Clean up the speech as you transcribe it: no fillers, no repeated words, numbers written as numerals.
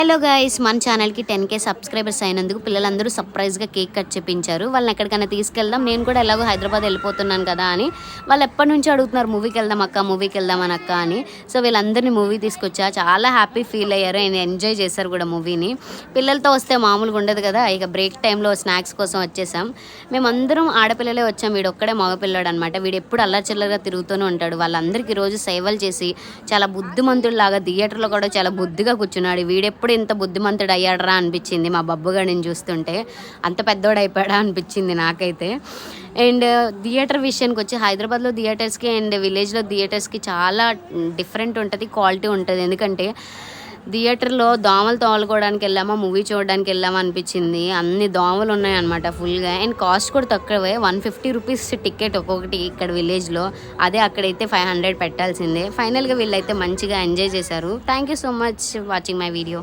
Hello guys, మన ఛానల్కి 10K subscribers అయినందుకు పిల్లలందరూ సర్ప్రైజ్గా కేక్ కట్ చేపించారు. వాళ్ళని ఎక్కడికైనా తీసుకెళ్దాం, నేను కూడా ఎలాగో హైదరాబాద్ వెళ్ళిపోతున్నాను కదా అని వాళ్ళు ఎప్పటి నుంచి అడుగుతున్నారు మూవీకి వెళ్దాం అక్క, మూవీకి వెళ్దామని అక్క అని. సో వీళ్ళందరినీ మూవీ తీసుకొచ్చా, చాలా హ్యాపీ ఫీల్ అయ్యారు అండ్ ఎంజాయ్ చేశారు కూడా మూవీని. పిల్లలతో వస్తే మామూలుగా ఉండదు కదా. ఇక బ్రేక్ టైంలో స్నాక్స్ కోసం వచ్చేసాం. మేమందరం ఆడపిల్లలే వచ్చాం, వీడు ఒక్కడే మగపిల్లాడు అనమాట. వీడు ఎప్పుడు అల్లచిల్లరగా తిరుగుతూనే ఉంటాడు. వాళ్ళందరికీ రోజు సేవలు చేసి చాలా బుద్ధిమంతుడిలాగా థియేటర్లో కూడా చాలా బుద్ధిగా కూర్చున్నాడు. వీడెప్పుడు ఇంత బుద్ధిమంతుడు అయ్యాడరా అనిపించింది మా బబ్బుగాడిని చూస్తుంటే. అంత పెద్దోడు అయిపోయాడా అనిపించింది నాకైతే. అండ్ థియేటర్ విషయానికి వచ్చి హైదరాబాద్లో థియేటర్స్కి అండ్ విలేజ్లో థియేటర్స్కి చాలా డిఫరెంట్ ఉంటుంది, క్వాలిటీ ఉంటుంది. ఎందుకంటే థియేటర్లో దోమలు తోలుకోవడానికి వెళ్ళామా, మూవీ చూడడానికి వెళ్ళామా అనిపించింది. అన్ని దోమలు ఉన్నాయన్నమాట ఫుల్గా. అండ్ కాస్ట్ కూడా తక్కువే, 150 రూపీస్ టికెట్ ఒక్కొక్కటి ఇక్కడ విలేజ్లో. అదే అక్కడైతే 500 పెట్టాల్సిందే. ఫైనల్గా వీళ్ళైతే మంచిగా ఎంజాయ్ చేశారు. Thank you so much watching my video.